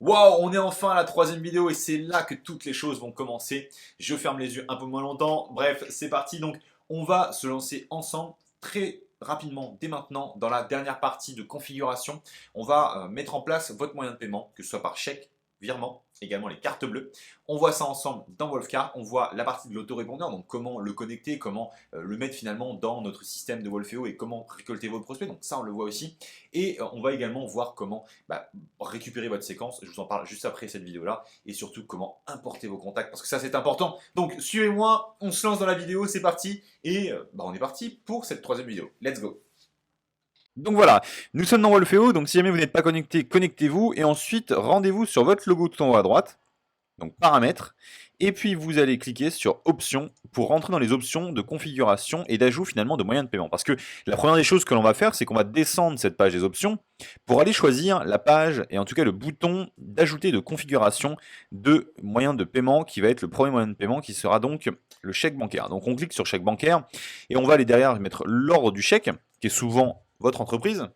Waouh, on est enfin à la troisième vidéo et c'est là que toutes les choses vont commencer. Je ferme les yeux un peu moins longtemps. Bref, c'est parti. Donc, on va se lancer ensemble très rapidement dès maintenant dans la dernière partie de configuration. On va mettre en place votre moyen de paiement, que ce soit par chèque, virement, également les cartes bleues. On voit ça ensemble dans Wolfcard. On voit la partie de l'autorépondeur, donc comment le connecter, comment le mettre finalement dans notre système de Wolfeo et comment récolter vos prospects. Donc ça, on le voit aussi. Et on va également voir comment récupérer votre séquence. Je vous en parle juste après cette vidéo-là. Et surtout, comment importer vos contacts, parce que ça, c'est important. Donc, suivez-moi, on se lance dans la vidéo, c'est parti. Et on est parti pour cette troisième vidéo. Let's go. Donc voilà, nous sommes dans Wolfeo, donc si jamais vous n'êtes pas connecté, connectez-vous, et ensuite rendez-vous sur votre logo tout en haut à droite, donc paramètres, et puis vous allez cliquer sur options pour rentrer dans les options de configuration et d'ajout finalement de moyens de paiement. Parce que la première des choses que l'on va faire, c'est qu'on va descendre cette page des options pour aller choisir la page, et en tout cas le bouton d'ajouter de configuration de moyens de paiement, qui va être le premier moyen de paiement, qui sera donc le chèque bancaire. Donc on clique sur chèque bancaire, et on va aller derrière mettre l'ordre du chèque, qui est souvent votre entreprise,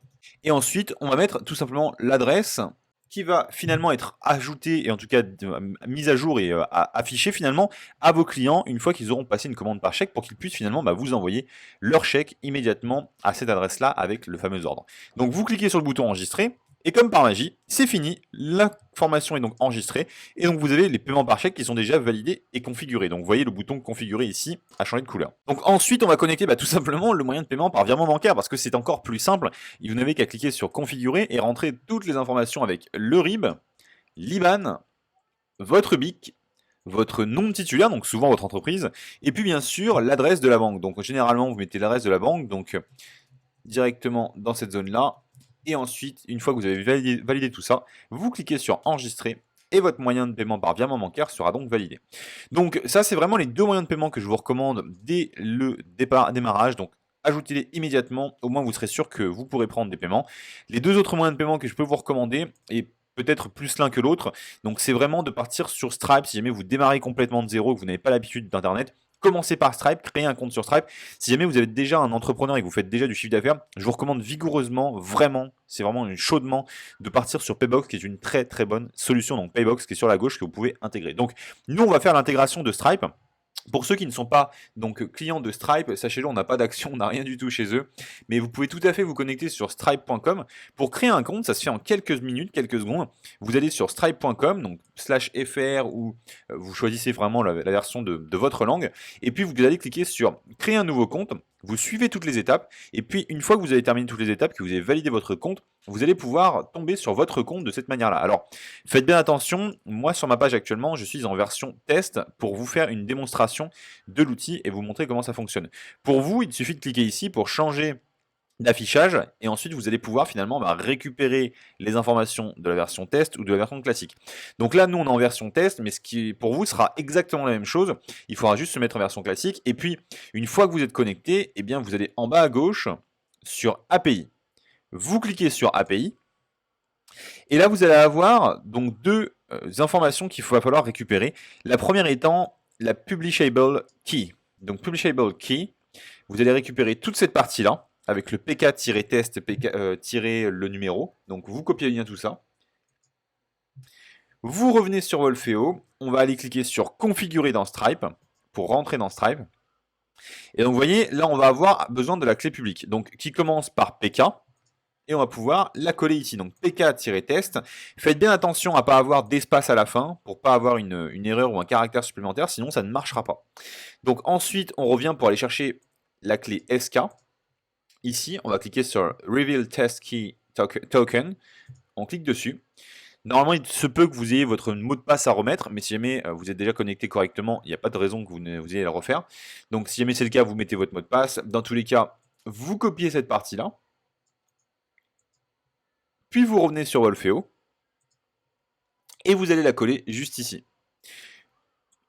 et ensuite on va mettre tout simplement l'adresse qui va finalement être ajoutée et en tout cas mise à jour et affichée finalement à vos clients une fois qu'ils auront passé une commande par chèque pour qu'ils puissent finalement vous envoyer leur chèque immédiatement à cette adresse-là avec le fameux ordre. Donc vous cliquez sur le bouton enregistrer et comme par magie, c'est fini, l'information est donc enregistrée et donc vous avez les paiements par chèque qui sont déjà validés et configurés. Donc vous voyez le bouton configurer ici a changé de couleur. Donc ensuite on va connecter tout simplement le moyen de paiement par virement bancaire parce que c'est encore plus simple. Vous n'avez qu'à cliquer sur configurer et rentrer toutes les informations avec le RIB, l'IBAN, votre BIC, votre nom de titulaire, donc souvent votre entreprise, et puis bien sûr l'adresse de la banque. Donc généralement vous mettez l'adresse de la banque, donc directement dans cette zone-là. Et ensuite, une fois que vous avez validé tout ça, vous cliquez sur enregistrer et votre moyen de paiement par virement bancaire sera donc validé. Donc ça, c'est vraiment les deux moyens de paiement que je vous recommande dès le démarrage. Donc ajoutez-les immédiatement, au moins vous serez sûr que vous pourrez prendre des paiements. Les deux autres moyens de paiement que je peux vous recommander, et peut-être plus l'un que l'autre, donc c'est vraiment de partir sur Stripe si jamais vous démarrez complètement de zéro, que vous n'avez pas l'habitude d'Internet. Commencez par Stripe, créez un compte sur Stripe. Si jamais vous êtes déjà un entrepreneur et que vous faites déjà du chiffre d'affaires, je vous recommande vigoureusement, vraiment, c'est vraiment chaudement, de partir sur Paybox, qui est une très très bonne solution. Donc Paybox, qui est sur la gauche, que vous pouvez intégrer. Donc nous, on va faire l'intégration de Stripe. Pour ceux qui ne sont pas donc clients de Stripe, sachez-le, on n'a pas d'action, on n'a rien du tout chez eux. Mais vous pouvez tout à fait vous connecter sur stripe.com. Pour créer un compte, ça se fait en quelques minutes, quelques secondes. Vous allez sur stripe.com, donc /fr, ou vous choisissez vraiment la version de votre langue. Et puis vous allez cliquer sur créer un nouveau compte. Vous suivez toutes les étapes. Et puis une fois que vous avez terminé toutes les étapes, que vous avez validé votre compte, vous allez pouvoir tomber sur votre compte de cette manière-là. Alors, faites bien attention, moi sur ma page actuellement, je suis en version test pour vous faire une démonstration de l'outil et vous montrer comment ça fonctionne. Pour vous, il suffit de cliquer ici pour changer d'affichage et ensuite vous allez pouvoir finalement récupérer les informations de la version test ou de la version classique. Donc là, nous on est en version test, mais ce qui pour vous sera exactement la même chose. Il faudra juste se mettre en version classique et puis une fois que vous êtes connecté, eh bien vous allez en bas à gauche sur API. Vous cliquez sur API et là, vous allez avoir donc deux informations qu'il va falloir récupérer. La première étant la publishable key. Donc publishable key, vous allez récupérer toute cette partie-là avec le pk-test, le numéro. Donc vous copiez bien tout ça. Vous revenez sur Wolfeo. On va aller cliquer sur configurer dans Stripe pour rentrer dans Stripe. Et donc vous voyez, là on va avoir besoin de la clé publique. Donc qui commence par pk. Et on va pouvoir la coller ici. Donc pk-test. Faites bien attention à ne pas avoir d'espace à la fin pour ne pas avoir une erreur ou un caractère supplémentaire, sinon ça ne marchera pas. Donc ensuite, on revient pour aller chercher la clé SK. Ici, on va cliquer sur Reveal Test Key Token. On clique dessus. Normalement, il se peut que vous ayez votre mot de passe à remettre, mais si jamais vous êtes déjà connecté correctement, il n'y a pas de raison que vous ayez à le refaire. Donc si jamais c'est le cas, vous mettez votre mot de passe. Dans tous les cas, vous copiez cette partie-là. Puis vous revenez sur Wolfeo et vous allez la coller juste ici.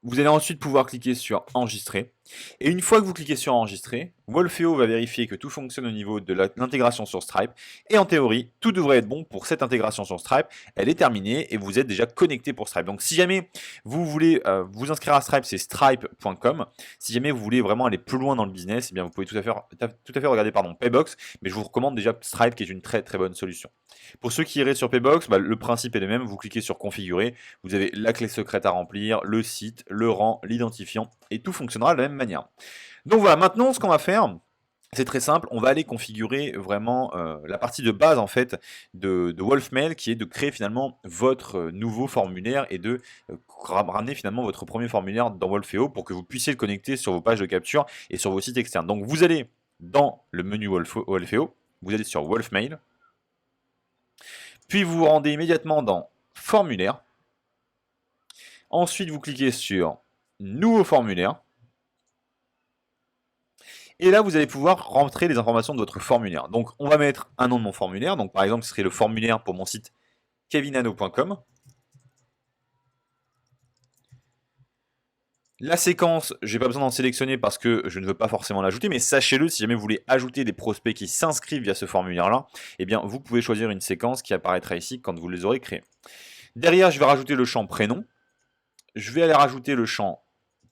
Vous allez ensuite pouvoir cliquer sur enregistrer Et une fois que vous cliquez sur enregistrer, Wolfeo va vérifier que tout fonctionne au niveau de l'intégration sur Stripe. Et en théorie, tout devrait être bon pour cette intégration sur Stripe. Elle est terminée et vous êtes déjà connecté pour Stripe. Donc si jamais vous voulez vous inscrire à Stripe, c'est stripe.com. Si jamais vous voulez vraiment aller plus loin dans le business, eh bien vous pouvez tout à fait regarder Paybox. Mais je vous recommande déjà Stripe qui est une très très bonne solution. Pour ceux qui iraient sur Paybox, le principe est le même. Vous cliquez sur configurer. Vous avez la clé secrète à remplir, le site, le rang, l'identifiant et tout fonctionnera de la même manière. Donc voilà, maintenant ce qu'on va faire, c'est très simple, on va aller configurer vraiment la partie de base en fait de Wolfmail qui est de créer finalement votre nouveau formulaire et de ramener finalement votre premier formulaire dans Wolfeo pour que vous puissiez le connecter sur vos pages de capture et sur vos sites externes. Donc vous allez dans le menu Wolfeo, vous allez sur Wolfmail, puis vous vous rendez immédiatement dans formulaire, ensuite vous cliquez sur nouveau formulaire. Et là, vous allez pouvoir rentrer les informations de votre formulaire. Donc, on va mettre un nom de mon formulaire. Donc, par exemple, ce serait le formulaire pour mon site kevinano.com. La séquence, je n'ai pas besoin d'en sélectionner parce que je ne veux pas forcément l'ajouter, mais sachez-le, si jamais vous voulez ajouter des prospects qui s'inscrivent via ce formulaire-là, eh bien, vous pouvez choisir une séquence qui apparaîtra ici quand vous les aurez créés. Derrière, je vais rajouter le champ prénom. Je vais aller rajouter le champ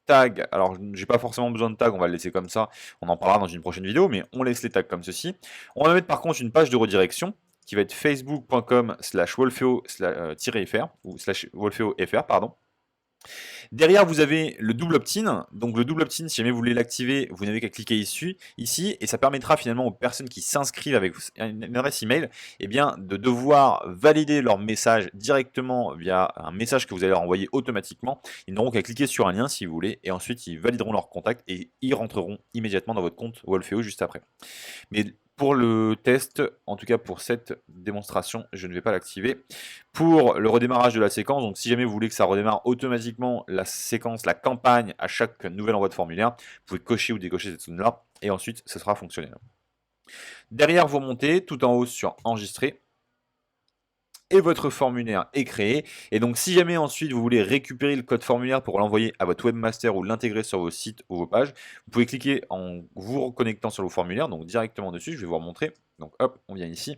tag. Alors, j'ai pas forcément besoin de tag, on va le laisser comme ça. On en parlera dans une prochaine vidéo, mais on laisse les tags comme ceci. On va mettre par contre une page de redirection qui va être facebook.com/wolfeo-fr ou /wolfeo-fr, pardon. Derrière, vous avez le double opt-in. Donc, le double opt-in, si jamais vous voulez l'activer, vous n'avez qu'à cliquer ici, et ça permettra finalement aux personnes qui s'inscrivent avec une adresse email, eh bien, de devoir valider leur message directement via un message que vous allez leur envoyer automatiquement. Ils n'auront qu'à cliquer sur un lien si vous voulez, et ensuite ils valideront leur contact et ils rentreront immédiatement dans votre compte Wolfeo juste après. Mais pour le test, en tout cas pour cette démonstration, je ne vais pas l'activer. Pour le redémarrage de la séquence, donc si jamais vous voulez que ça redémarre automatiquement la séquence, la campagne à chaque nouvel envoi de formulaire, vous pouvez cocher ou décocher cette zone-là et ensuite ce sera fonctionnel. Derrière, vous remontez tout en haut sur enregistrer. Et votre formulaire est créé. Et donc, si jamais ensuite vous voulez récupérer le code formulaire pour l'envoyer à votre webmaster ou l'intégrer sur vos sites ou vos pages, vous pouvez cliquer en vous reconnectant sur vos formulaires, donc directement dessus. Je vais vous remontrer. Donc, hop, on vient ici.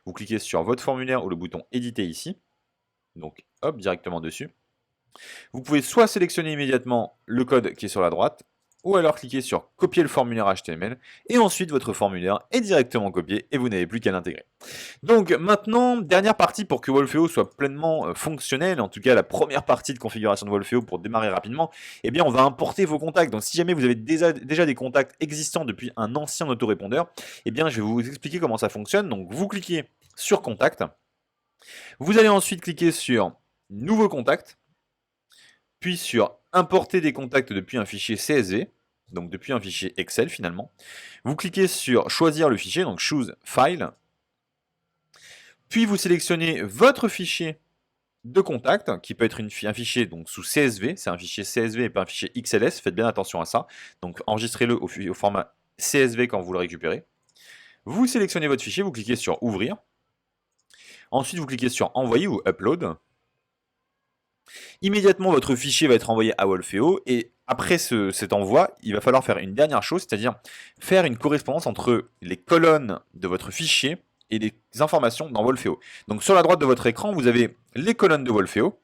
Vous cliquez sur votre formulaire ou le bouton éditer ici. Donc, hop, directement dessus. Vous pouvez soit sélectionner immédiatement le code qui est sur la droite, ou alors cliquer sur copier le formulaire HTML, et ensuite votre formulaire est directement copié et vous n'avez plus qu'à l'intégrer. Donc maintenant, dernière partie pour que Wolfeo soit pleinement fonctionnel, en tout cas la première partie de configuration de Wolfeo pour démarrer rapidement, eh bien on va importer vos contacts. Donc si jamais vous avez déjà des contacts existants depuis un ancien autorépondeur, eh bien je vais vous expliquer comment ça fonctionne. Donc vous cliquez sur contact, vous allez ensuite cliquer sur nouveau contact, puis sur importer des contacts depuis un fichier CSV, donc depuis un fichier Excel finalement. Vous cliquez sur choisir le fichier, donc choose file, puis vous sélectionnez votre fichier de contact, qui peut être un fichier donc sous CSV, c'est un fichier CSV et pas un fichier XLS, faites bien attention à ça, donc enregistrez-le au format CSV quand vous le récupérez. Vous sélectionnez votre fichier, vous cliquez sur ouvrir, ensuite vous cliquez sur envoyer ou upload. Immédiatement, votre fichier va être envoyé à Wolfeo et après cet envoi, il va falloir faire une dernière chose, c'est-à-dire faire une correspondance entre les colonnes de votre fichier et les informations dans Wolfeo. Donc sur la droite de votre écran, vous avez les colonnes de Wolfeo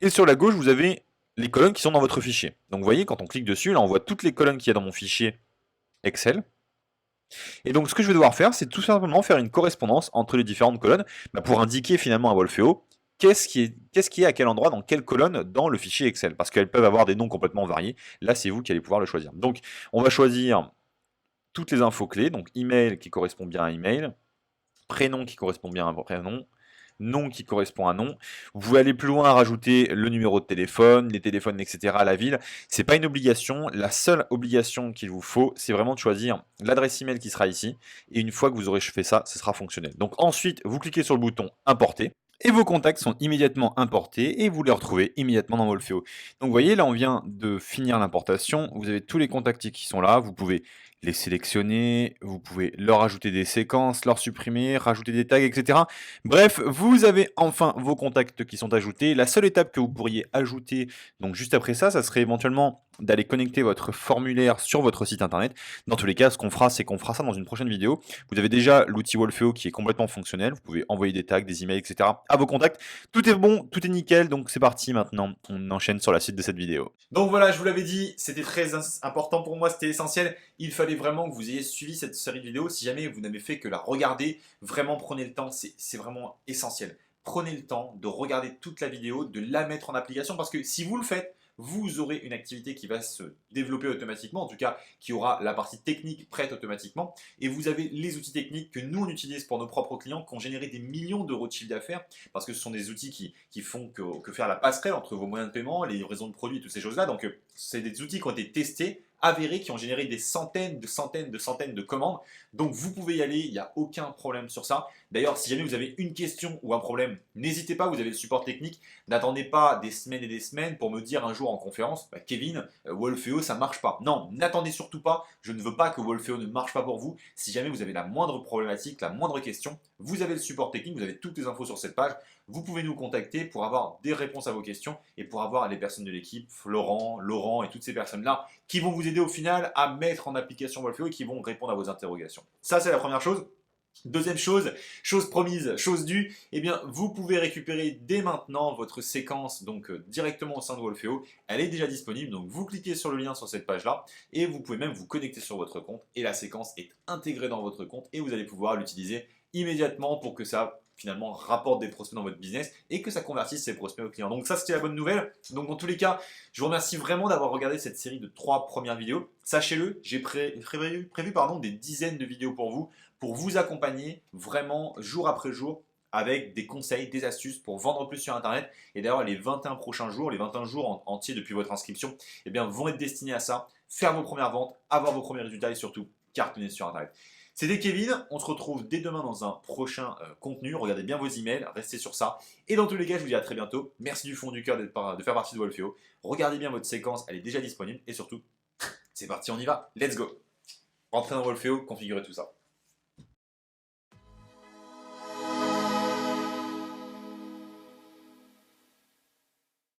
et sur la gauche, vous avez les colonnes qui sont dans votre fichier. Donc vous voyez, quand on clique dessus, là on voit toutes les colonnes qu'il y a dans mon fichier Excel. Et donc ce que je vais devoir faire, c'est tout simplement faire une correspondance entre les différentes colonnes pour indiquer finalement à Wolfeo qu'est-ce qui est à quel endroit, dans quelle colonne dans le fichier Excel, parce qu'elles peuvent avoir des noms complètement variés. Là, c'est vous qui allez pouvoir le choisir. Donc, on va choisir toutes les infos clés, donc email qui correspond bien à email, prénom qui correspond bien à un prénom, nom qui correspond à nom. Vous pouvez aller plus loin, rajouter le numéro de téléphone, les téléphones, etc. à la ville. C'est pas une obligation. La seule obligation qu'il vous faut, c'est vraiment de choisir l'adresse email qui sera ici. Et une fois que vous aurez fait ça, ce sera fonctionnel. Donc ensuite, vous cliquez sur le bouton importer. Et vos contacts sont immédiatement importés et vous les retrouvez immédiatement dans Wolfeo. Donc vous voyez, là on vient de finir l'importation, vous avez tous les contacts qui sont là, vous pouvez les sélectionner, vous pouvez leur ajouter des séquences, leur supprimer, rajouter des tags, etc. Bref, vous avez enfin vos contacts qui sont ajoutés. La seule étape que vous pourriez ajouter, donc juste après ça, ça serait éventuellement d'aller connecter votre formulaire sur votre site internet. Dans tous les cas, ce qu'on fera, c'est qu'on fera ça dans une prochaine vidéo. Vous avez déjà l'outil Wolfeo qui est complètement fonctionnel. Vous pouvez envoyer des tags, des emails, etc. à vos contacts. Tout est bon, tout est nickel, donc c'est parti maintenant. On enchaîne sur la suite de cette vidéo. Donc voilà, je vous l'avais dit, c'était très important pour moi, c'était essentiel. Il fallait vraiment que vous ayez suivi cette série de vidéos. Si jamais vous n'avez fait que la regarder, vraiment prenez le temps, c'est vraiment essentiel. Prenez le temps de regarder toute la vidéo, de la mettre en application, parce que si vous le faites, vous aurez une activité qui va se développer automatiquement, en tout cas qui aura la partie technique prête automatiquement, et vous avez les outils techniques que nous on utilise pour nos propres clients, qui ont généré des millions d'euros de chiffre d'affaires, parce que ce sont des outils qui font que faire la passerelle entre vos moyens de paiement, les livraisons de produits, toutes ces choses-là. Donc c'est des outils qui ont été testés, avérés, qui ont généré des centaines de commandes. Donc vous pouvez y aller, il n'y a aucun problème sur ça. D'ailleurs, si jamais vous avez une question ou un problème, n'hésitez pas, vous avez le support technique. N'attendez pas des semaines et des semaines pour me dire un jour en conférence, bah, Kevin, Wolfeo, ça ne marche pas. Non, n'attendez surtout pas. Je ne veux pas que Wolfeo ne marche pas pour vous. Si jamais vous avez la moindre problématique, la moindre question, vous avez le support technique, vous avez toutes les infos sur cette page. Vous pouvez nous contacter pour avoir des réponses à vos questions et pour avoir les personnes de l'équipe, Florent, Laurent et toutes ces personnes-là qui vont vous aider au final à mettre en application Wolfeo et qui vont répondre à vos interrogations. Ça, c'est la première chose. Deuxième chose, chose promise, chose due, eh bien vous pouvez récupérer dès maintenant votre séquence donc directement au sein de Wolfeo. Elle est déjà disponible, donc vous cliquez sur le lien sur cette page-là et vous pouvez même vous connecter sur votre compte et la séquence est intégrée dans votre compte et vous allez pouvoir l'utiliser immédiatement pour que ça finalement rapporte des prospects dans votre business et que ça convertisse ces prospects aux clients. Donc ça c'était la bonne nouvelle. Donc dans tous les cas, je vous remercie vraiment d'avoir regardé cette série de 3 premières vidéos. Sachez-le, j'ai prévu des dizaines de vidéos pour vous accompagner vraiment jour après jour avec des conseils, des astuces pour vendre plus sur Internet. Et d'ailleurs, les 21 prochains jours, les 21 jours entiers depuis votre inscription, eh bien, vont être destinés à ça, faire vos premières ventes, avoir vos premiers résultats et surtout cartonner sur Internet. C'était Kevin, on se retrouve dès demain dans un prochain contenu. Regardez bien vos emails, restez sur ça. Et dans tous les cas, je vous dis à très bientôt. Merci du fond du cœur de faire partie de Wolfeo. Regardez bien votre séquence, elle est déjà disponible. Et surtout, c'est parti, on y va. Let's go. Rentrez dans Wolfeo, configurez tout ça.